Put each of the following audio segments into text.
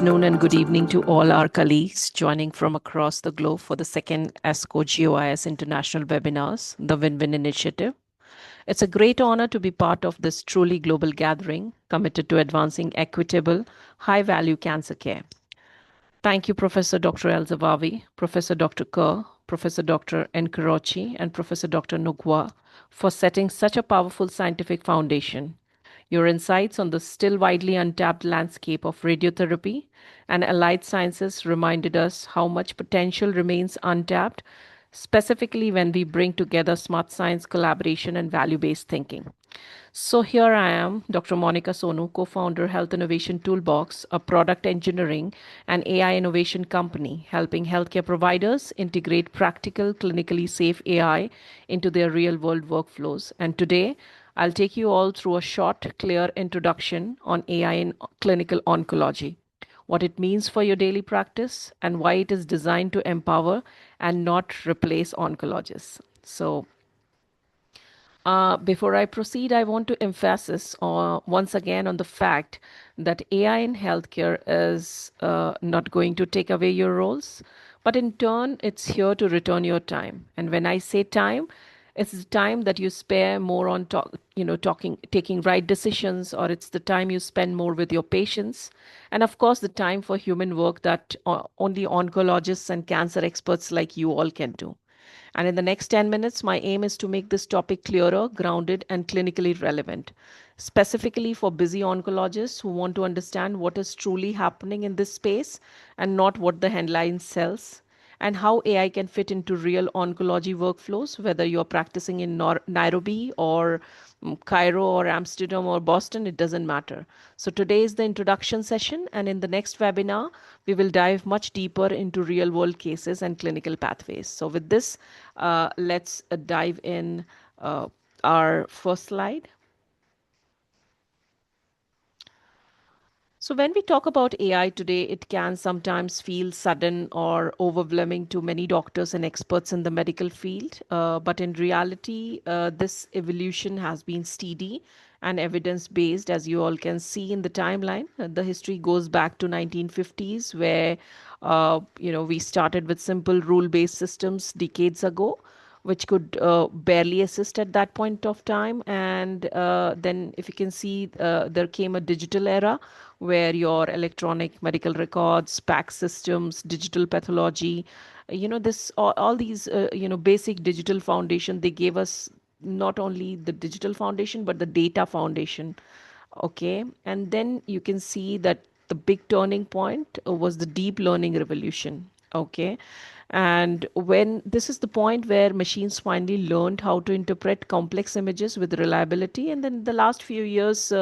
afternoon and good evening to all our colleagues joining from across the globe for the second ASCO-GOIS International Webinars, the Win-Win Initiative. It's a great honor to be part of this truly global gathering committed to advancing equitable, high-value cancer care. Thank you, Professor Dr. El-Zawawi, Professor Dr. Kerr, Professor Dr. Nkorochi, and Professor Dr. Nugwa for setting such a powerful scientific foundation. Your insights on the still widely untapped landscape of radiotherapy and allied sciences reminded us how much potential remains untapped, specifically when we bring together smart science collaboration and value-based thinking. So here I am, Dr. Monika Sonu, co-founder Health Innovation Toolbox, a product engineering and AI innovation company helping healthcare providers integrate practical, clinically safe AI into their real-world workflows. And today, I'll take you all through a short, clear introduction on AI in clinical oncology, what it means for your daily practice, and why it is designed to empower and not replace oncologists. So before I proceed, I want to emphasize once again on the fact that AI in healthcare is not going to take away your roles, but in turn, it's here to return your time. And when I say time, it's the time that you spare more on taking right decisions, or it's the time you spend more with your patients, and of course, the time for human work that only oncologists and cancer experts like you all can do. And in the next 10 minutes, my aim is to make this topic clearer, grounded, and clinically relevant, specifically for busy oncologists who want to understand what is truly happening in this space and not what the headline sells, and how AI can fit into real oncology workflows, whether you're practicing in Nairobi or Cairo or Amsterdam or Boston, it doesn't matter. So today is the introduction session, and in the next webinar, we will dive much deeper into real world cases and clinical pathways. So with this, let's dive in our first slide. So when we talk about AI today, it can sometimes feel sudden or overwhelming to many doctors and experts in the medical field. But in reality, this evolution has been steady and evidence-based, as you all can see in the timeline. The history goes back to 1950s, where we started with simple rule-based systems decades ago, which could barely assist at that point of time. And then, if you can see, there came a digital era where your electronic medical records, PACS systems, digital pathology, all these, basic digital foundation, they gave us not only the digital foundation, but the data foundation. Okay. And then you can see that the big turning point was the deep learning revolution. Okay. And when this is the point where machines finally learned how to interpret complex images with reliability. And then the last few years,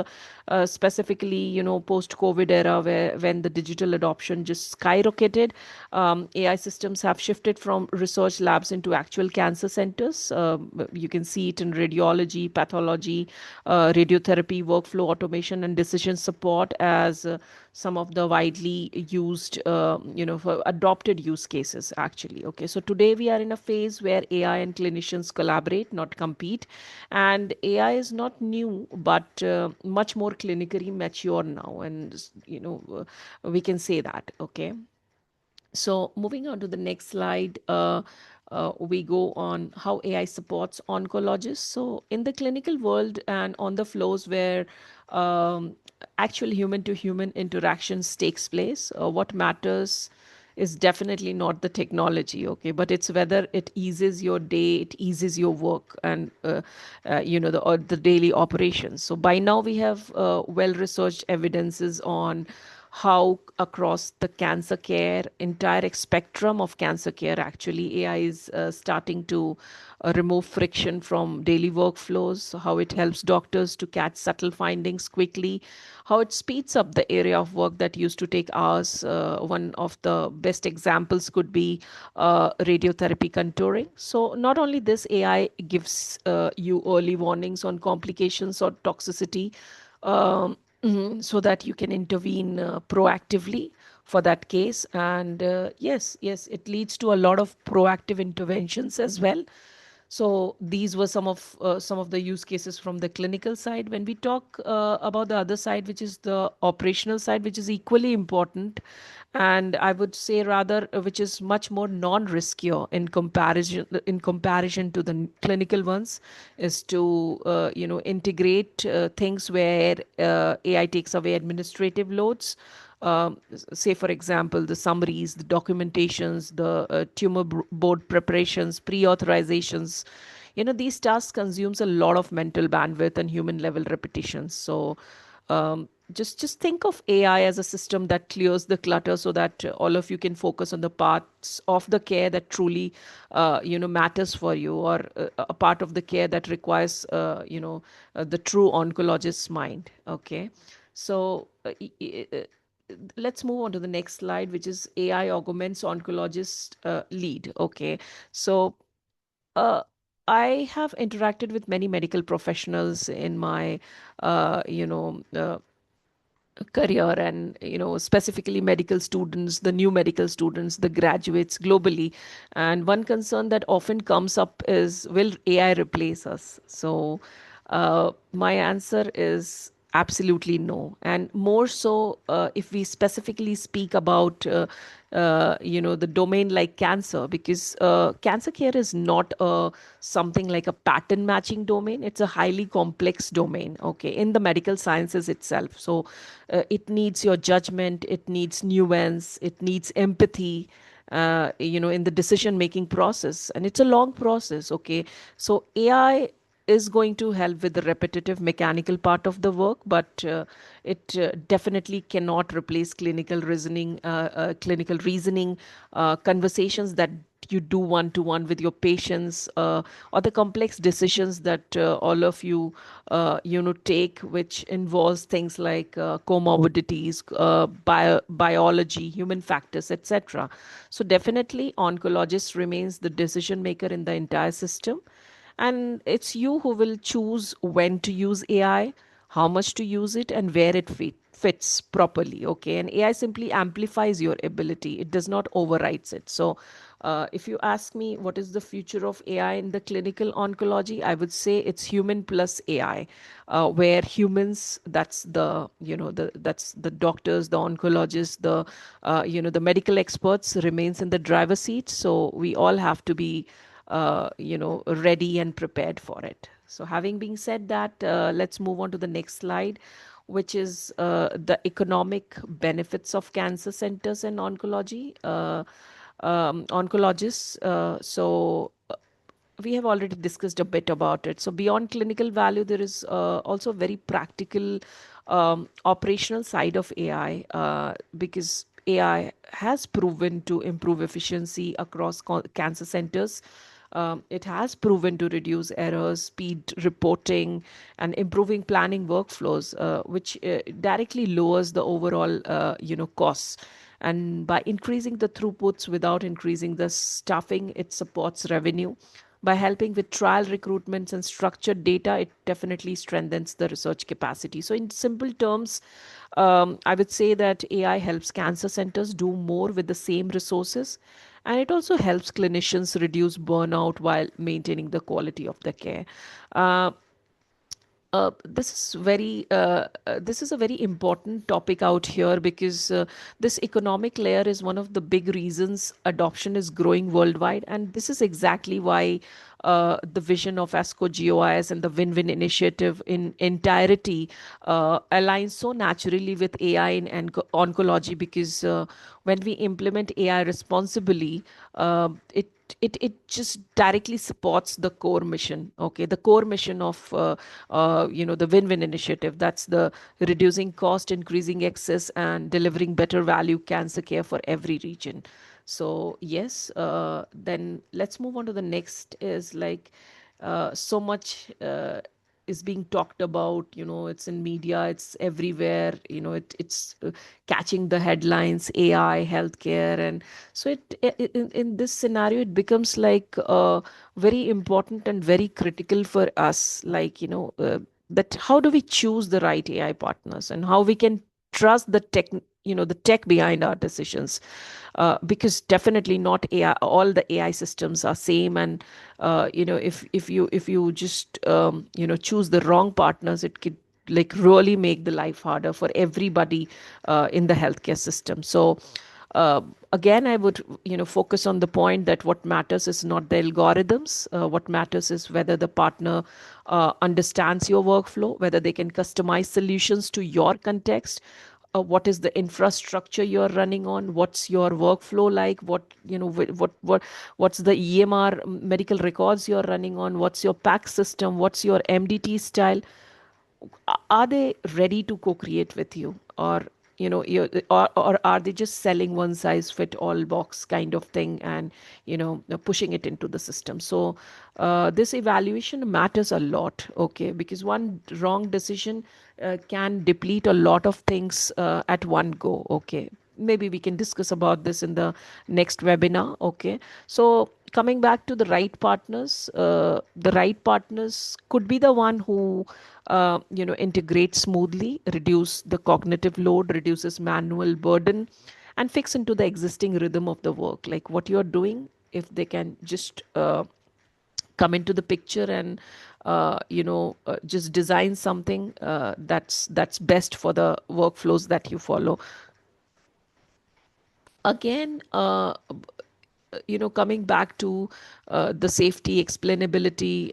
specifically, post-COVID era, when the digital adoption just skyrocketed, AI systems have shifted from research labs into actual cancer centers. You can see it in radiology, pathology, radiotherapy, workflow automation, and decision support as some of the widely used, for adopted use cases, actually. Okay, so today we are in a phase where AI and clinicians collaborate, not compete. And AI is not new, but much more clinically mature now. And, we can say that. Okay. So moving on to the next slide, we go on how AI supports oncologists. So in the clinical world and on the flows where actual human-to-human interactions takes place, what matters is definitely not the technology, okay, but it's whether it eases your day, it eases your work, and the daily operations. So by now we have well-researched evidences on how across the cancer care, entire spectrum of cancer care, actually AI is starting to remove friction from daily workflows, how it helps doctors to catch subtle findings quickly, how it speeds up the area of work that used to take hours. One of the best examples could be radiotherapy contouring. So not only this, AI gives you early warnings on complications or toxicity, so that you can intervene proactively for that case. And yes, it leads to a lot of proactive interventions as well. So these were some of the use cases from the clinical side. When we talk about the other side, which is the operational side, which is equally important, and I would say rather, which is much more non-riskier in comparison to the clinical ones, is to integrate things where AI takes away administrative loads. Say, for example, the summaries, the documentations, the board preparations, pre-authorizations. These tasks consumes a lot of mental bandwidth and human level repetitions. So just think of AI as a system that clears the clutter so that all of you can focus on the parts of the care that truly matters for you, or a part of the care that requires the true oncologist's mind. Okay. So let's move on to the next slide, which is AI augments oncologist lead. Okay. So uh, I have interacted with many medical professionals in my career, and specifically medical students, the new medical students, the graduates globally. And one concern that often comes up is, will AI replace us? So my answer is absolutely no. And more so, if we specifically speak about the domain like cancer, because cancer care is not something like a pattern matching domain. It's a highly complex domain, okay, in the medical sciences itself. So it needs your judgment, it needs nuance, it needs empathy, in the decision making process, and it's a long process. Okay. So AI is going to help with the repetitive mechanical part of the work, but it definitely cannot replace clinical reasoning, conversations that you do one to one with your patients, or the complex decisions that all of you take, which involves things like comorbidities, biology, human factors, etc. So definitely oncologist remains the decision maker in the entire system, and it's you who will choose when to use AI, how much to use it, and where it fits properly. Okay. And AI simply amplifies your ability, it does not overrides it. So if you ask me what is the future of AI in the clinical oncology, I would say it's human plus AI, where humans, that's the doctors, the oncologists, the medical experts remains in the driver's seat. So we all have to be ready and prepared for it. So, having been said that, let's move on to the next slide, which is the economic benefits of cancer centers and oncology. Oncologists. We have already discussed a bit about it. So, beyond clinical value, there is also a very practical operational side of AI, because AI has proven to improve efficiency across cancer centers. It has proven to reduce errors, speed reporting, and improving planning workflows, which directly lowers the overall, costs. And by increasing the throughputs without increasing the staffing, it supports revenue. By helping with trial recruitments and structured data, it definitely strengthens the research capacity. So, in simple terms, I would say that AI helps cancer centers do more with the same resources, and it also helps clinicians reduce burnout while maintaining the quality of the care. Uh, this is a very important topic out here, because this economic layer is one of the big reasons adoption is growing worldwide, and this is exactly why the vision of ASCO-GOIS and the win-win initiative in entirety aligns so naturally with AI in oncology, because when we implement AI responsibly, it just directly supports the core mission. Okay, the core mission of the win-win initiative, that's the reducing cost, increasing access, and delivering better value cancer care for every region. So yes, then let's move on to the next. Is like so much is being talked about, it's in media, it's everywhere, it's catching the headlines, AI healthcare. And so in this scenario, it becomes like very important and very critical for us, like that how do we choose the right AI partners, and how we can trust the tech, the tech behind our decisions, because definitely not AI, all the AI systems are same. And if you just choose the wrong partners, it could like really make the life harder for everybody in the healthcare system. So uh, again, I would focus on the point that what matters is not the algorithms. What matters is whether the partner understands your workflow, whether they can customize solutions to your context, what is the infrastructure you're running on, what's your workflow like, what's the EMR medical records you're running on, what's your pack system, what's your MDT style. Are they ready to co-create with you, or or are they just selling one size fit all box kind of thing, and pushing it into the system? So this evaluation matters a lot, okay, because one wrong decision can deplete a lot of things at one go, okay. Maybe we can discuss about this in the next webinar, okay. So coming back to the right partners could be the one who integrate smoothly, reduce the cognitive load, reduces manual burden, and fix into the existing rhythm of the work, like what you're doing. If they can just come into the picture and just design something that's best for the workflows that you follow. Again, coming back to the safety, explainability,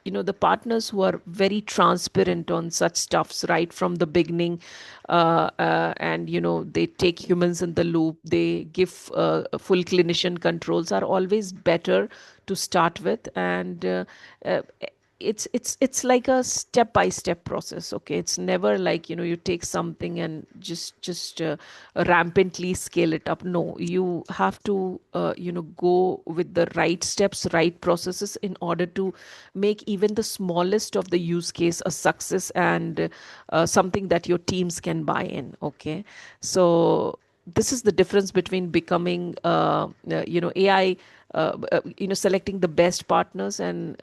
the partners who are very transparent on such stuffs right from the beginning, and they take humans in the loop, they give full clinician controls, are always better to start with. And uh, it's like a step by step process, okay. It's never like you take something and just rampantly scale it up. No, you have to go with the right steps, right processes, in order to make even the smallest of the use case a success, and something that your teams can buy in, okay. So this is the difference between becoming AI, selecting the best partners, and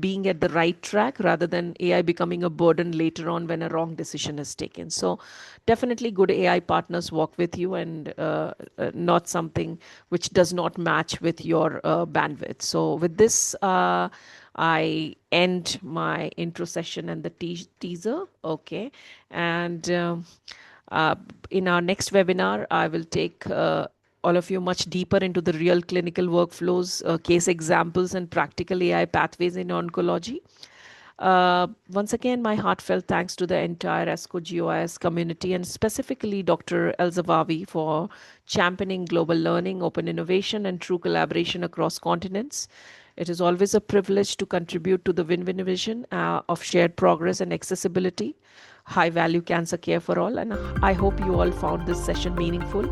being at the right track, rather than AI becoming a burden later on when a wrong decision is taken. So definitely good AI partners walk with you, and not something which does not match with your bandwidth. So with this, I end my intro session and the teaser, okay. And uh, in our next webinar, I will take all of you much deeper into the real clinical workflows, case examples, and practical AI pathways in oncology. Once again, my heartfelt thanks to the entire ASCO-GOIS community, and specifically Dr. Elzavavi, for championing global learning, open innovation, and true collaboration across continents. It is always a privilege to contribute to the win-win vision of shared progress and accessibility, high value cancer care for all. And I hope you all found this session meaningful.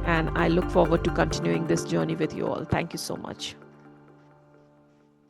And I look forward to continuing this journey with you all. Thank you so much.